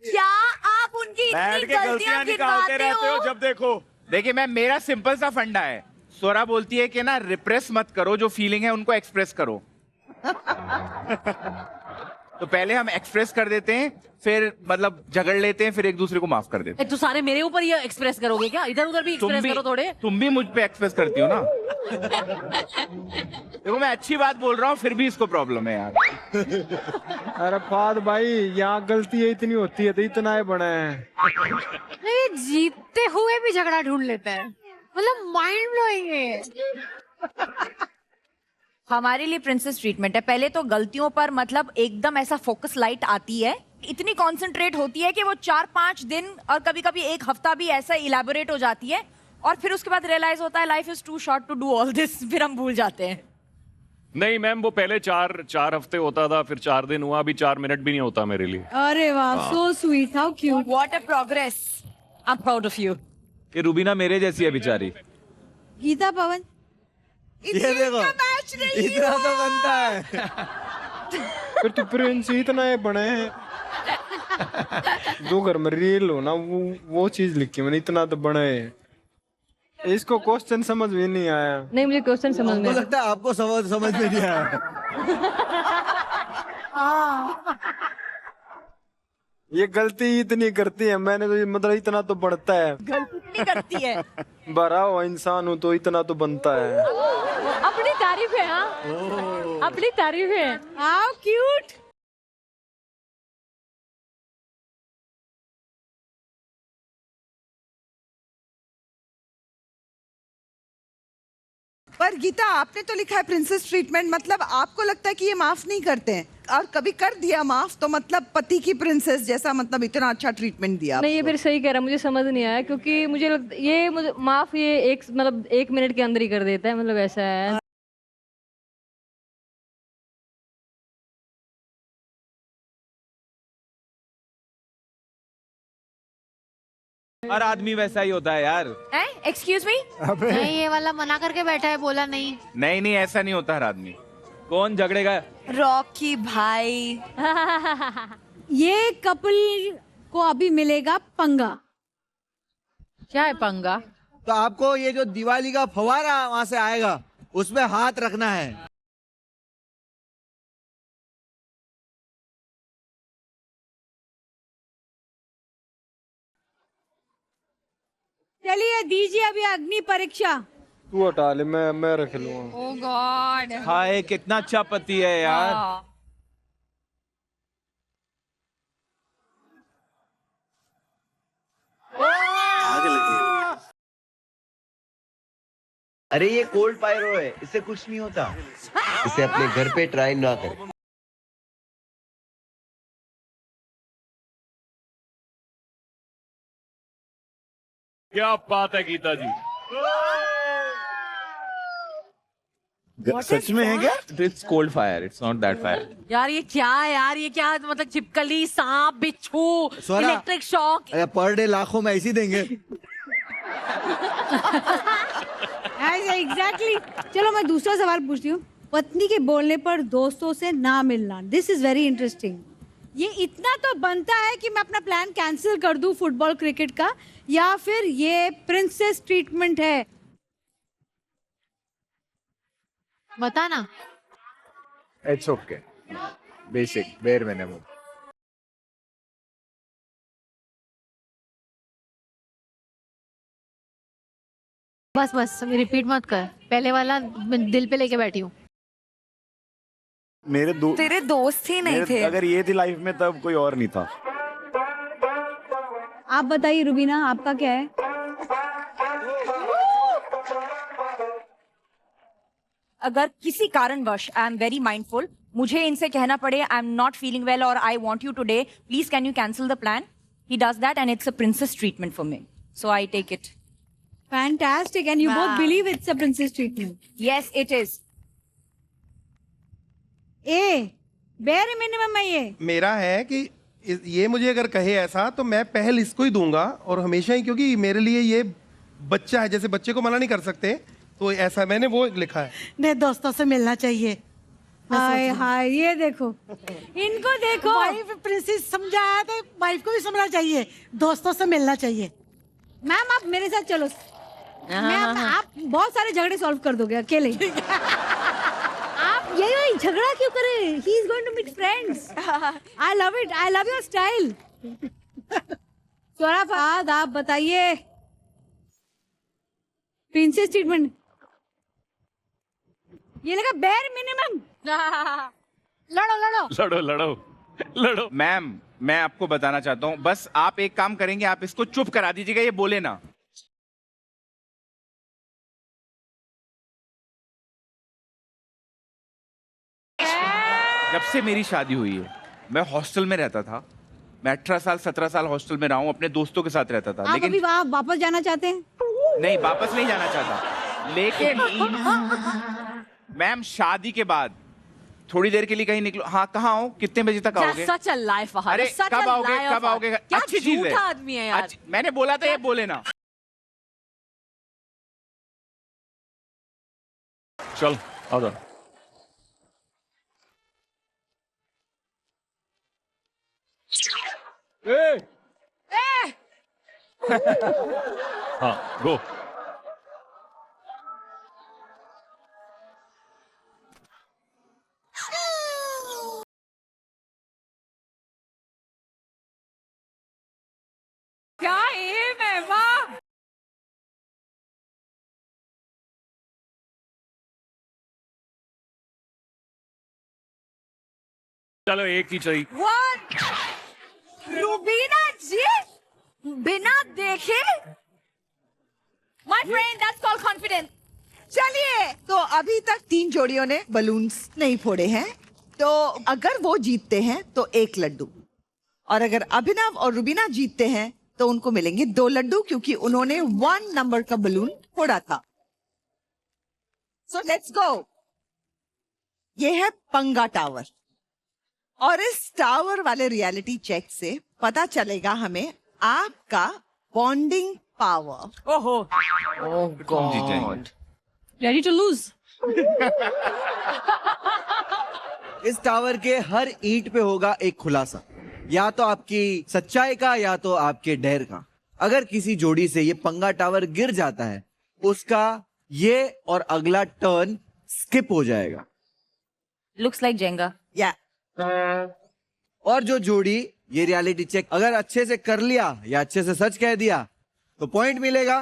क्या आप उनकी इतनी गलतियां निकालते रहते हो जब देखो। देखिए मैं, मेरा सिंपल सा फंडा है, स्वरा बोलती है कि ना रिप्रेस मत करो, जो फीलिंग है उनको एक्सप्रेस करो। तो पहले हम एक्सप्रेस कर देते हैं, फिर मतलब झगड़ लेते हैं, फिर एक दूसरे को माफ कर देते हैं। तो सारे मेरे ऊपर ये एक्सप्रेस करोगे क्या? इधर उधर भी एक्सप्रेस करो थोड़े। तुम भी मुझ पे एक्सप्रेस करती हो ना। देखो मैं अच्छी बात बोल रहा हूँ, फिर भी इसको प्रॉब्लम है यार। अरे फाद भाई, यहाँ गलती इतनी होती है तो इतना ही बना है। नहीं, जीतते हुए भी झगड़ा ढूंढ लेता है, मतलब माइंड ब्लोइंग है। हमारे लिए प्रिंसेस ट्रीटमेंट है। पहले तो गलतियों पर मतलब एकदम ऐसा फोकस लाइट आती है, इतनी कॉन्सेंट्रेट होती है कि वो 4-5 दिन और कभी कभी एक हफ्ता भी ऐसा इलेबोरेट हो जाती है, और फिर उसके बाद रियलाइज होता है life is too short to do all this, फिर हम भूल जाते हैं। नहीं मैम, वो पहले चार हफ्ते होता था, फिर 4 दिन हुआ, अभी 4 मिनट भी नहीं होता मेरे लिए। अरे वाह, so sweet, how cute, what a progress, I am proud of you. ये रूबीना मेरे जैसी है बेचारी। गीता पवन। ये देखो, इतना तो बनता है। फिर तो प्रिंस इतना ही बने हैं। जो घर में रियल हो ना, वो चीज लिखी मैंने, इतना तो बने है। इसको क्वेश्चन समझ में नहीं आया। नहीं, मुझे क्वेश्चन समझ में मुझे लगता है आपको समझ में नहीं आया। ये गलती इतनी करती है, मैंने तो मतलब इतना तो बढ़ता है। गलती नहीं करती है। बड़ा हुआ इंसान हूँ तो इतना तो बनता है। अपनी तारीफ है। हाँ, अपनी तारीफ है। How cute. पर गीता, आपने तो लिखा है प्रिंसेस ट्रीटमेंट, मतलब आपको लगता है कि ये माफ नहीं करते हैं, और कभी कर दिया माफ तो मतलब पति की प्रिंसेस जैसा, मतलब इतना अच्छा ट्रीटमेंट दिया नहीं, ये आपको। फिर सही कह रहा, मुझे समझ नहीं आया, क्योंकि मुझे माफ ये मतलब 1 मिनट के अंदर ही कर देता है, मतलब ऐसा है। हर आदमी वैसा ही होता है यार। एक्सक्यूज मी, नहीं, ये वाला मना करके बैठा है, बोला नहीं। नहीं ऐसा नहीं होता हर आदमी। कौन झगड़ेगा? रॉकी भाई। ये कपल को अभी मिलेगा पंगा। क्या है पंगा? तो आपको ये जो दिवाली का फवारा वहां से आएगा, उसमें हाथ रखना है। चलिए, दीजिए अभी अग्नि परीक्षा। तू हटा ले, मैं रख लूंगा। ओह गॉड। हाय कितना अच्छा पति है यार। अरे ये कोल्ड पायरो है, इससे कुछ नहीं होता। इसे अपने घर पे ट्राई ना करें। क्या बात है गीता जी। सच में है क्या? It's cold fire, it's not that fire. यार ये क्या है यार, ये क्या मतलब, छिपकली, सांप, बिच्छू, स्वरा। Electric shock. अरे पर डे लाखों में ऐसी देंगे। एग्जैक्टली। चलो, मैं दूसरा सवाल पूछती हूँ। पत्नी के बोलने पर दोस्तों से ना मिलना, दिस इज वेरी इंटरेस्टिंग। ये इतना तो बनता है कि मैं अपना प्लान कैंसिल कर दूं फुटबॉल क्रिकेट का, या फिर ये प्रिंसेस ट्रीटमेंट है? बताना। It's okay, basic bare minimum. बस रिपीट मत कर, पहले वाला मैं दिल पे लेके बैठी हूँ। तेरे दोस्त ही नहीं थे। अगर ये थी लाइफ में तब कोई और नहीं था। आप बताइए रुबीना, आपका क्या है? अगर किसी कारणवश आई एम वेरी माइंडफुल, मुझे इनसे कहना पड़े I am not feeling well और I want you today, please can you cancel the plan, he does that and it's a princess treatment for me, so I take it. Fantastic, and you Wow. both believe it's a princess treatment. Yes, it is. Bare minimum है ये। मेरा है कि ये मुझे अगर कहे ऐसा तो मैं पहल इसको ही दूंगा, और हमेशा ही, क्योंकि मेरे लिए ये बच्चा है, जैसे बच्चे को मना नहीं कर सकते, तो ऐसा मैंने वो लिखा है। नहीं, दोस्तों से मिलना चाहिए, हाय हाय, ये देखो, इनको देखो। वाइफ प्रिंसेस समझाया तो वाइफ को भी समझना चाहिए, दोस्तों से मिलना चाहिए। मैम आप मेरे साथ चलो। मैम आप बहुत सारे झगड़े सॉल्व कर दोगे अकेले। आप यही झगड़ा क्यों करें? He is going to meet friends. I love it, I love your style. Swara Fahad, आप बताइए प्रिंसेस ट्रीटमेंट। ये लगा बेयर मिनिमम। लड़ो लड़ो। लड़ो लड़ो लड़ो। मैम मैं आपको बताना चाहता हूँ, बस आप एक काम करेंगे, आप इसको चुप करा दीजिएगा, ये बोले ना। जब से मेरी शादी हुई है मैं हॉस्टल में रहता था। मैं 18 साल 17 साल हॉस्टल में रहा हूँ, अपने दोस्तों के साथ रहता था। आप लेकिन अभी वहाँ वापस जाना चाहते हैं? नहीं, वापस नहीं जाना चाहता, लेकिन मैम शादी के बाद थोड़ी देर के लिए कहीं निकलो। हाँ, कहाँ हो, कितने बजे तक आओगे? सच अ लाइफ। अरे कब आओगे, कब आओगे? क्या अच्छी चीज है, झूठा आदमी है यार। मैंने बोला था, ये बोले ना। चल आ जा। हाँ गो। क्या एम है, वाह। चलो एक ही चाहिए। What? रुबीना जी बिना देखे? My friend, that's called confidence. चलिए, तो अभी तक 3 जोड़ियों ने बलून्स नहीं फोड़े हैं, तो अगर वो जीतते हैं तो 1 लड्डू, और अगर अभिनव और रुबीना जीतते हैं तो उनको मिलेंगे 2 लड्डू, क्योंकि उन्होंने 1 नंबर का बलून फोड़ा था। So let's go. ये है पंगा टावर, और इस टावर वाले रियलिटी चेक से पता चलेगा हमें आपका बॉन्डिंग पावर। ओहो। जीत जाएंगे। Ready to lose? इस टावर के हर ईंट पे होगा एक खुलासा, या तो आपकी सच्चाई का या तो आपके डर का। अगर किसी जोड़ी से ये पंगा टावर गिर जाता है, उसका ये और अगला टर्न स्किप हो जाएगा। Looks like Jenga. या और जो जोड़ी ये रियलिटी चेक अगर अच्छे से कर लिया या अच्छे से सच कह दिया तो पॉइंट मिलेगा,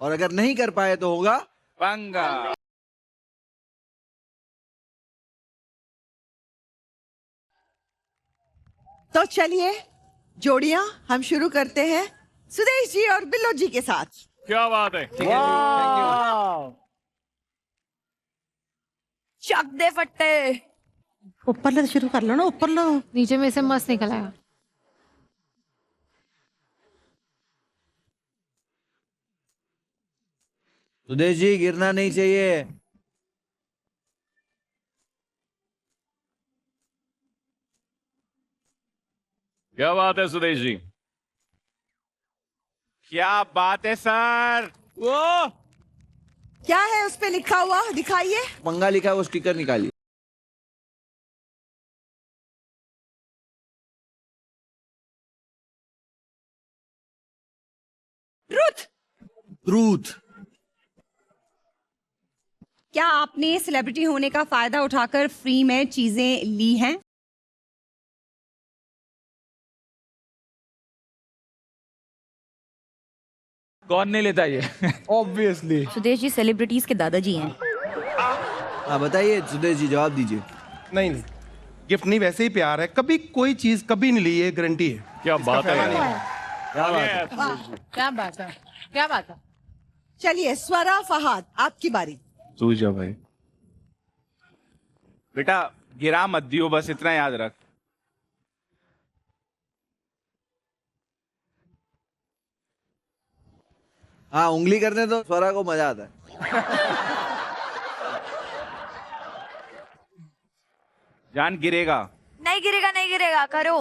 और अगर नहीं कर पाए तो होगा पंगा। तो चलिए जोड़ियां हम शुरू करते हैं सुदेश जी और बिल्लो जी के साथ। क्या बात है। चक दे फट्टे। ऊपर लो, शुरू कर लो ना, ऊपर लो। नीचे में से मस्त निकल आएगा। सुदेश जी गिरना नहीं चाहिए। क्या बात है सुदेश जी। क्या बात है सर। वो क्या है उस पे लिखा हुआ, दिखाइए। पंगा लिखा है, वो स्टिकर निकालिए। ट्रूथ। क्या आपने सेलिब्रिटी होने का फायदा उठाकर फ्री में चीजें ली हैं? कौन नहीं लेता ये? ऑब्वियसली। सुदेश जी सेलिब्रिटीज के दादाजी हैं। हाँ बताइए सुदेश जी, जवाब दीजिए। नहीं नहीं, गिफ्ट नहीं, वैसे ही प्यार है। कभी कोई चीज कभी नहीं ली, ये गारंटी है। क्या बात है फायदा यार। नहीं। क्या बात है। क्या बात है, क्या बात है। चलिए स्वरा फहाद, आपकी बारी। सूझ जा भाई। बेटा गिरा मत दियो, बस इतना याद रख। हाँ उंगली करने तो स्वरा को मजा आता है। जान गिरेगा। नहीं गिरेगा, नहीं गिरेगा, करो।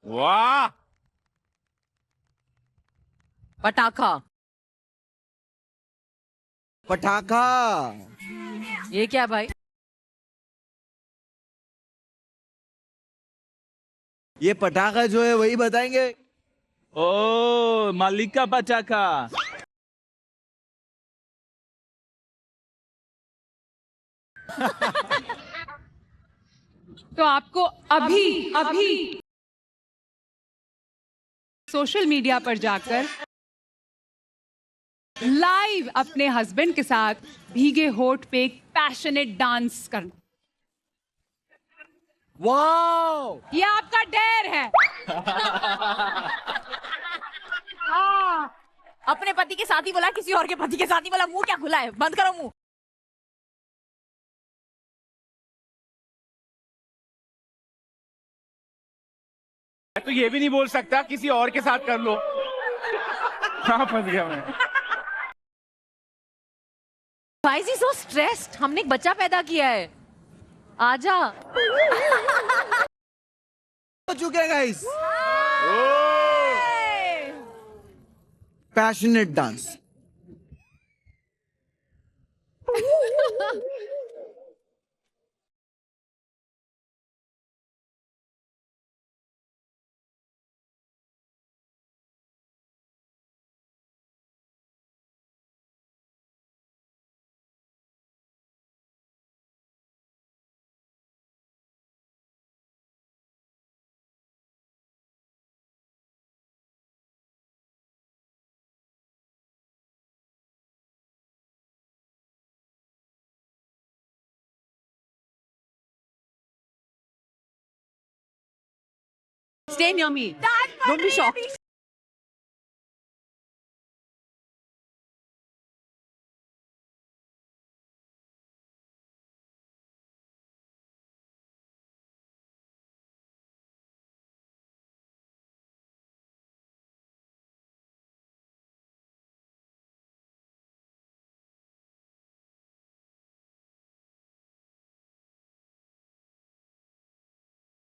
वाह, पटाखा। पटाखा। ये क्या भाई? ये पटाखा जो है वही बताएंगे। ओ मालिका पटाखा। तो आपको अभी अभी सोशल मीडिया पर जाकर लाइव अपने हस्बैंड के साथ भीगे होठ पे एक पैशनेट डांस करना। वाओ, ये आपका डेयर है। अपने पति के साथ ही बोला, किसी और के पति के साथ ही बोला। मुंह क्या खुला है? बंद करो मुंह। तो ये भी नहीं बोल सकता किसी और के साथ कर लो। कहाँ फंस गया मैं? Why is he so stressed? हमने एक बच्चा पैदा किया है। आजा। हो चुके हैं guys. Passionate dance. Stay near me. Don't be shocked.